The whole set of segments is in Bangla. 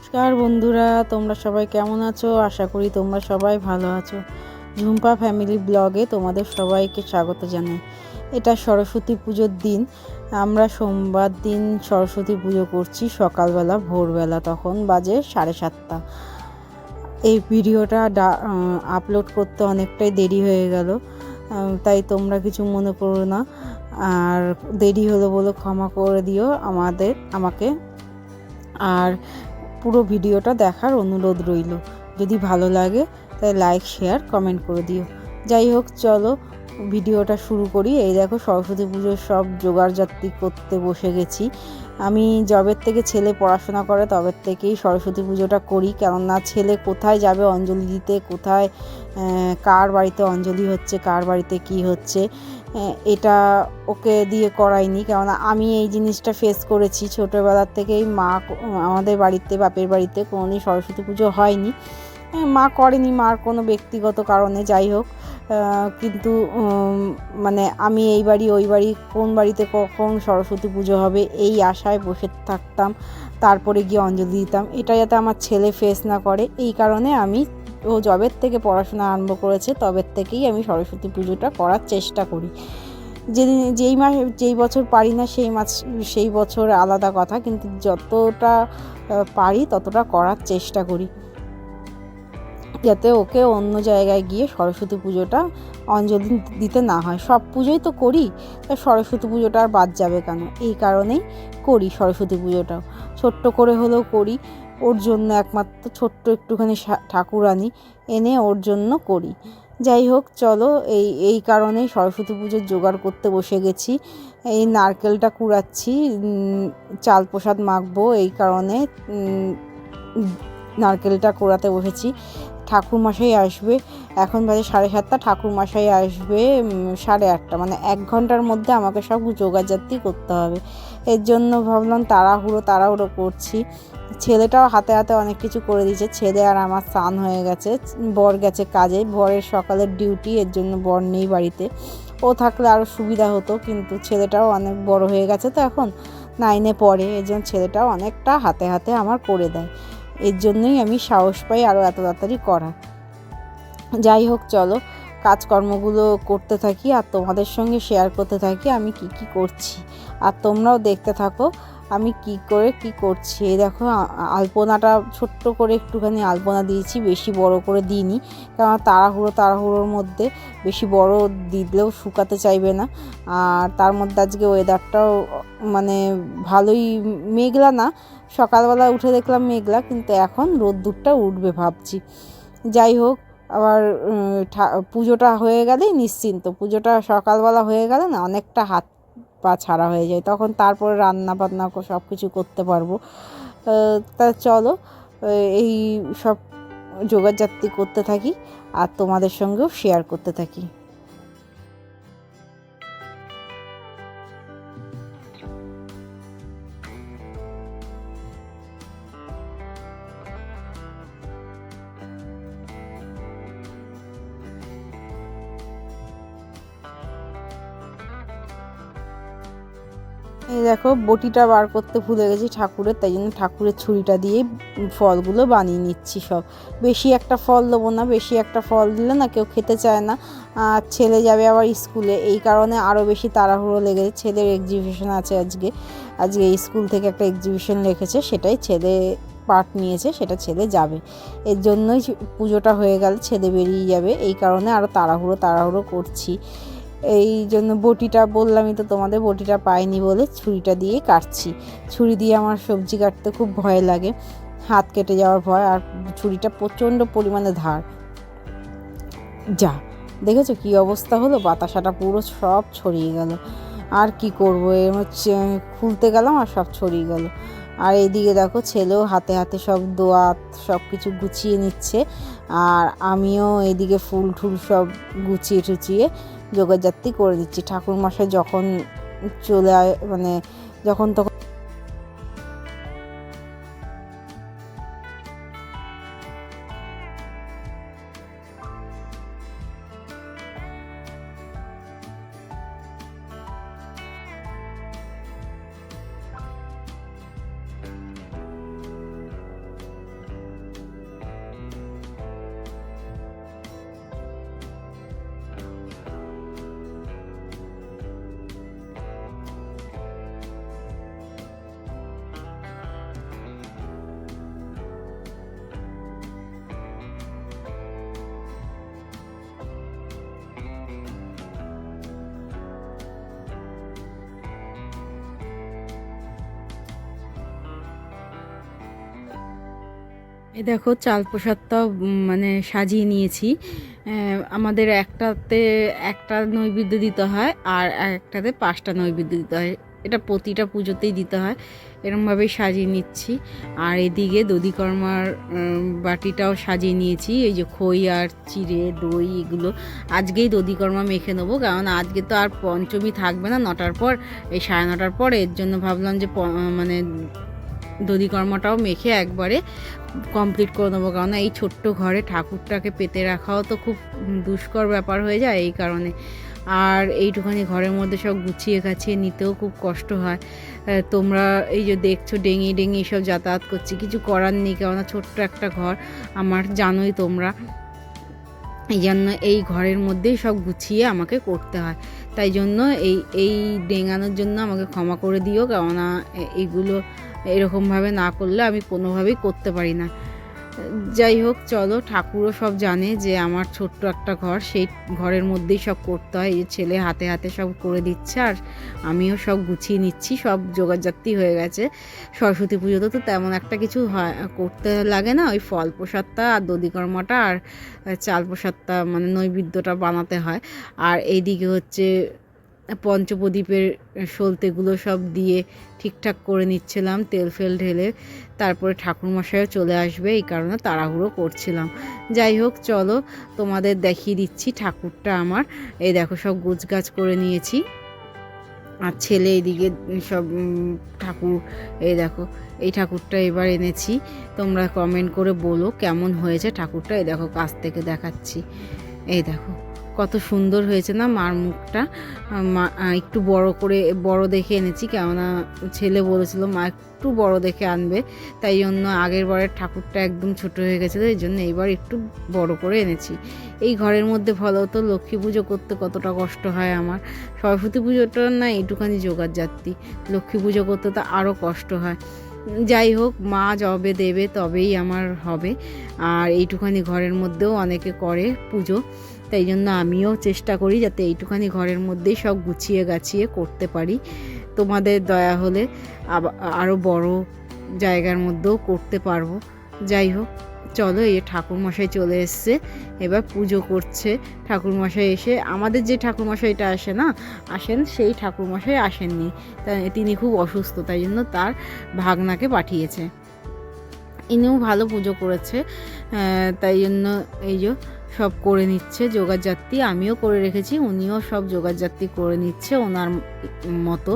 নমস্কার বন্ধুরা, তোমরা সবাই কেমন আছো? আশা করি তোমরা সবাই ভালো আছো। ঝুম্পা ফ্যামিলি ব্লগে তোমাদের সবাইকে স্বাগত জানাই। এটা সরস্বতী পুজোর দিন। আমরা সোমবার দিন সরস্বতী পুজো করছি সকালবেলা, ভোরবেলা, তখন বাজে 7:30। এই ভিডিওটা আপলোড করতে অনেকটাই দেরি হয়ে গেল, তাই তোমরা কিছু মনে করো না। আর দেরি হলো বলে ক্ষমা করে দিও আমাকে। আর পুরো ভিডিওটা দেখার অনুরোধ রইল। যদি ভালো লাগে তাই লাইক, শেয়ার, কমেন্ট করে দিও। যাই হোক, চলো ভিডিওটা শুরু করি। এই দেখো, সরস্বতী পুজোর সব জোগাড়জাতি করতে বসে গেছি। আমি যবের থেকে ছেলে পড়াশোনা করে তবের থেকেই সরস্বতী পুজোটা করি, কেননা ছেলে কোথায় যাবে অঞ্জলি দিতে, কোথায় কার বাড়িতে অঞ্জলি হচ্ছে, কার বাড়িতে কি হচ্ছে, এটা ওকে দিয়ে করাইনি। কেননা আমি এই জিনিসটা ফেস করেছি ছোটোবেলার থেকেই। আমাদের বাড়িতে, বাপের বাড়িতে কোনোদিন সরস্বতী পুজো হয়নি, মা করেনি, মার কোনো ব্যক্তিগত কারণে। যাই হোক, কিন্তু মানে আমি এই বাড়ি ওই বাড়ি, কোন বাড়িতে কখন সরস্বতী পুজো হবে এই আশায় বসে থাকতাম, তারপরে গিয়ে অঞ্জলি দিতাম। এটা যাতে আমার ছেলে ফেস না করে, এই কারণে ও যবের থেকে পড়াশোনা আরম্ভ করেছে তবের থেকেই আমি সরস্বতী পুজোটা করার চেষ্টা করি। যেই বছর পারি না সেই বছর আলাদা কথা, কিন্তু যতটা পারি ততটা করার চেষ্টা করি, যাতে ওকে অন্য জায়গায় গিয়ে সরস্বতী পুজোটা অঞ্জলি দিতে না হয়। সব পুজোই তো করি, তাই সরস্বতী পুজোটা আর বাদ যাবে কেন? এই কারণেই করি সরস্বতী পুজোটাও, ছোট্ট করে হলেও করি। ওর জন্য একমাত্র ছোট্ট একটুখানি ঠাকুর আনি, এনে ওর জন্য করি। যাই হোক, চলো এই কারণেই সরস্বতী পুজোর জোগাড় করতে বসে গেছি। এই নারকেলটা কুড়াচ্ছি, চাল প্রসাদ মাখবো, এই কারণে নারকেলটা কুড়াতে বসেছি। ঠাকুরমশাই আসবে, এখন বাজে 7:30, ঠাকুরমশাই আসবে 8:30, মানে 1 ঘন্টার মধ্যে আমাকে সব জোগাড়জাতি করতে হবে। এর জন্য ভাবলাম তাড়াহুড়ো করছি। ছেলেটাও হাতে হাতে অনেক কিছু করে দিয়েছে। ছেলে আর আমার স্নান হয়ে গেছে, বর গেছে কাজে, বরের সকালের ডিউটি, এর জন্য বর নেই বাড়িতে। ও থাকলে আরও সুবিধা হতো, কিন্তু ছেলেটাও অনেক বড় হয়ে গেছে, তো এখন 9-এ পড়ে, এর জন্য ছেলেটাও অনেকটা হাতে হাতে আমার করে দেয়। এর জন্যই আমি সাহস পাই আরও এত তাড়াতাড়ি করা। যাই হোক, চলো কাজকর্মগুলো করতে থাকি আর তোমাদের সঙ্গে শেয়ার করতে থাকি আমি কি করছি, আর তোমরাও দেখতে থাকো আমি কি করছি। এই দেখো, আলপনাটা ছোট্ট করে একটুখানি আলপনা দিয়েছি, বেশি বড় করে দিইনি, কারণ তাড়াহুড়োর মধ্যে বেশি বড় দিলেও শুকাতে চাইবে না। আর তার মধ্যে আজকে ওয়েদারটাও মানে ভালোই মেঘলা না, সকালবেলা উঠে দেখলাম মেঘলা, কিন্তু এখন রোদ্দুরটা উঠবে ভাবছি। যাই হোক, আবার পুজোটা হয়ে গেলেই নিশ্চিন্ত, পুজোটা সকালবেলা হয়ে গেলে না অনেকটা হাত পা ছাড়া হয়ে যায়, তখন তারপরে রান্না বান্না সব কিছু করতে পারবো। তা চলো এই সব জোগাড়জাতি করতে থাকি আর তোমাদের সঙ্গেও শেয়ার করতে থাকি। এই দেখো, বটিটা বার করতে ভুলে গেছি ঠাকুরের, তাই জন্য ঠাকুরের ছুরিটা দিয়ে ফলগুলো বানিয়ে নিচ্ছি সব। বেশি একটা ফল দেবো না, বেশি একটা ফল দিলে না কেউ খেতে চায় না, আর ছেলে যাবে আবার স্কুলে, এই কারণে আরও বেশি তাড়াহুড়ো লেগেছে। ছেলের এক্সিবিশন আছে আজকে স্কুল থেকে একটা এক্সিবিশন রেখেছে, সেটাই ছেলে পার্ট নিয়েছে, সেটা ছেলে যাবে। এর জন্যই পুজোটা হয়ে গেল ছেলে বেরিয়ে যাবে, এই কারণে আরও তাড়াহুড়ো করছি। এই জন্য বটিটা বললামই তো তোমাদের, বটিটা পাইনি বলে ছুরিটা দিয়ে কাটছি। ছুরি দিয়ে আমার সবজি কাটতে খুব ভয় লাগে, হাত কেটে যাওয়ার ভয়, আর ছুরিটা প্রচণ্ড পরিমাণে ধার। দেখেছো কি অবস্থা হলো, বাতাসাটা পুরো সব ছড়িয়ে গেল। আর কি করবো, খুলতে গেলাম আর সব ছড়িয়ে গেল। আর এইদিকে দেখো, ছেলেও হাতে হাতে সব দোয়াত সব কিছু গুছিয়ে নিচ্ছে, আর আমিও এইদিকে ফুল ঠুল সব গুছিয়ে টুচিয়ে জোগাড়জাতি করে দিচ্ছি। ঠাকুরমশাই যখন মানে যখন তখন এই দেখো চাল প্রসাদটাও মানে সাজিয়ে নিয়েছি। আমাদের একটাতে একটা নৈবেদ্য দিতে হয় আর একটাতে 5টা নৈবেদ্য দিতে হয়, এটা প্রতিটা পুজোতেই দিতে হয়। এরকমভাবেই সাজিয়ে নিচ্ছি। আর এদিকে দধিকর্মার বাটিটাও সাজিয়ে নিয়েছি। এই যে খই আর চিড়ে দই এগুলো আজকেই দধিকর্মা মেখে নেবো, কারণ আজকে তো আর পঞ্চমী থাকবে না 9টার পর, এই 9:30টার পর। এর জন্য ভাবলাম যে মানে দধিকর্মাটাও মেখে একবারে কমপ্লিট করে নেবো, কারণ এই ছোট্ট ঘরে ঠাকুরটাকে পেতে রাখাও তো খুব দুষ্কর ব্যাপার হয়ে যায় এই কারণে। আর এইটুখানি ঘরের মধ্যে সব গুছিয়ে গাছিয়ে নিতেও খুব কষ্ট হয়। তোমরা এই যে দেখছো ডেঙি ডেঙি সব যাতায়াত করছি, কিছু করার নেই, কেননা ছোট্ট একটা ঘর আমার, জানোই তোমরা। এই জন্য এই ঘরের মধ্যেই সব গুছিয়ে আমাকে করতে হয়। তাই জন্য এই ডেঙানোর জন্য আমাকে ক্ষমা করে দিও, কেননা এইগুলো এরকমভাবে না করলে আমি কোনোভাবেই করতে পারি না। যাই হোক, চলো, ঠাকুরও সব জানে যে আমার ছোট্ট একটা ঘর, সেই ঘরের মধ্যেই সব করতে হয়। এই ছেলে হাতে হাতে সব করে দিচ্ছে আর আমিও সব গুছিয়ে নিচ্ছি, সব জোগাড়জাতি হয়ে গেছে। সরস্বতী পুজোতে তো তেমন একটা কিছু হয় করতে লাগে না, ওই ফল প্রসাদটা আর দধিকর্মাটা আর চাল প্রসাদটা মানে নৈবেদ্যটা বানাতে হয়। আর এইদিকে হচ্ছে পঞ্চপ্রদীপের সলতেগুলো সব দিয়ে ঠিকঠাক করে নিচ্ছিলাম, তেল ফেল ঢেলে। তারপরে ঠাকুরমশাইও চলে আসবে, এই কারণে তাড়াহুড়ো করছিলাম। যাই হোক, চলো তোমাদের দেখিয়ে দিচ্ছি ঠাকুরটা আমার। এই দেখো সব গোছগাছ করে নিয়েছি। আর ছেলে এইদিকে সব ঠাকুর, এই দেখো এই ঠাকুরটা এবার এনেছি। তোমরা কমেন্ট করে বলো কেমন হয়েছে ঠাকুরটা। এই দেখো কাছ থেকে দেখাচ্ছি, এই দেখো কত সুন্দর হয়েছে না মার মুখটা। একটু বড় দেখে এনেছি, কেননা ছেলে বলেছিল মা একটু বড় দেখে আনবে, তাই জন্য আগের বারের ঠাকুরটা একদম ছোট হয়ে গেছিলো, এই জন্য এইবার একটু বড় করে এনেছি। এই ঘরের মধ্যে ভালো তো লক্ষ্মী পুজো করতে কতটা কষ্ট হয় আমার। সরস্বতী পুজোটা না একটুখানি জোগাড়জাতি, লক্ষ্মী পুজো করতে তো আরও কষ্ট হয়। যাই হোক, মা যবে দেবে তবেই আমার হবে। আর এইটুখানি ঘরের মধ্যেও অনেকে করে পুজো, তাই জন্য আমিও চেষ্টা করি যাতে এইটুখানি ঘরের মধ্যেই সব গুছিয়ে গাছিয়ে করতে পারি। তোমাদের দয়া হলে আরও বড় জায়গার মধ্যেও করতে পারবো। যাই হোক, চলো, এই ঠাকুরমশাই চলে এসছে, এবার পুজো করছে। ঠাকুরমশাই এসে, আমাদের যে ঠাকুরমশাইটা আসেন সেই ঠাকুরমশাই আসেননি, তিনি খুব অসুস্থ, তাই জন্য তার ভাগনাকে পাঠিয়েছে। ইনিও ভালো পুজো করেছে, তাই জন্য এই যে সব করে নিচ্ছে জোগাড়জাতি। আমিও করে রেখেছি, উনিও সব জোগাড়জাতি করে নিচ্ছে ওনার মতো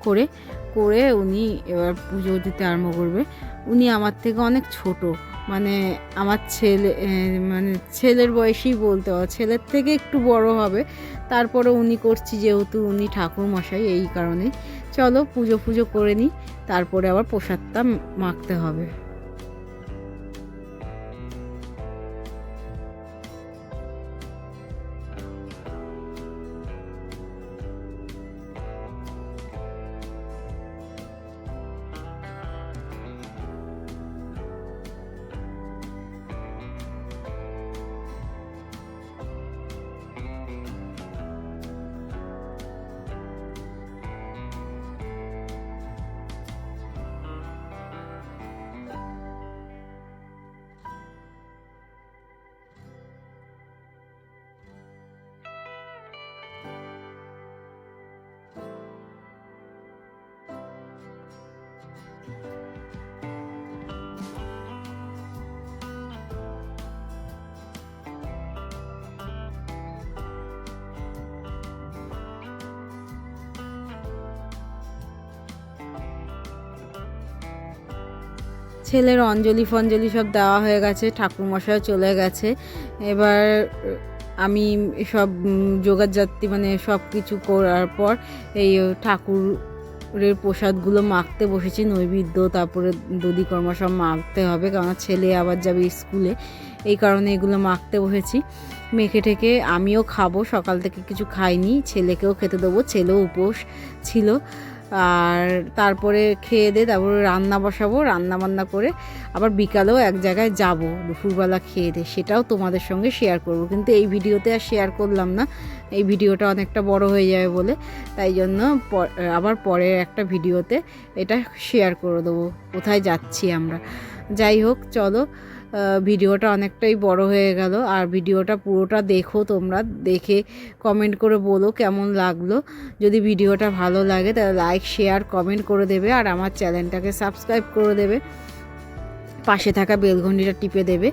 করে করে উনি এবার পুজো দিতে আরম্ভ করবে। উনি আমার থেকে অনেক ছোট, মানে আমার ছেলের বয়সেই বলতে হয়, ছেলের থেকে একটু বড় হবে। তারপরে উনি করছি যেহেতু উনি ঠাকুর মশাই, এই কারণে। চলো পুজো করে নিই, তারপরে আবার প্রসাদটা মাখতে হবে। ছেলের অঞ্জলি ফঞ্জলি সব দেওয়া হয়ে গেছে, ঠাকুরমশাইও চলে গেছে। এবার আমি সব জোগাড়জাতি মানে সব কিছু করার পর এই ঠাকুরের প্রসাদগুলো মাখতে বসেছি, নৈবেদ্য তারপরে দধিকর্মা সব মাখতে হবে, কারণ ছেলে আবার যাবে স্কুলে, এই কারণে এগুলো মাখতে বসেছি। মেখে ঠেকে আমিও খাবো, সকাল থেকে কিছু খাইনি, ছেলেকেও খেতে দেবো, ছেলেও উপোস ছিল। আর তারপরে খেয়ে দিয়ে তারপরে রান্না বসাবো, রান্না বান্না করে আবার বিকালেও এক জায়গায় যাব দুপুরবেলা খেয়ে দিয়ে, সেটাও তোমাদের সঙ্গে শেয়ার করব, কিন্তু এই ভিডিওতে আর শেয়ার করলাম না, এই ভিডিওটা অনেকটা বড় হয়ে যাবে বলে, তাই জন্য আবার পরের একটা ভিডিওতে এটা শেয়ার করে দেবো কোথায় যাচ্ছি আমরা। যাই হোক, চলো, ভিডিওটা অনেকটাই বড় হয়ে গেল। আর ভিডিওটা পুরোটা দেখো তোমরা, দেখে কমেন্ট করে বলো কেমন লাগলো। যদি ভিডিওটা ভালো লাগে তাহলে লাইক শেয়ার কমেন্ট করে দেবে, আর আমার চ্যানেলটাকে সাবস্ক্রাইব করে দেবে, পাশে থাকা বেলঘণ্টিটা টিপে দেবে,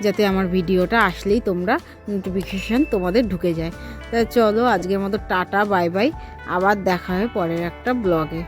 যাতে আমার ভিডিওটা আসলেই তোমরা নোটিফিকেশান তোমাদের ঢুকে যায়। তাই চলো আজকের মতো টাটা, বাই বাই, আবার দেখা হয় পরের একটা ব্লগে।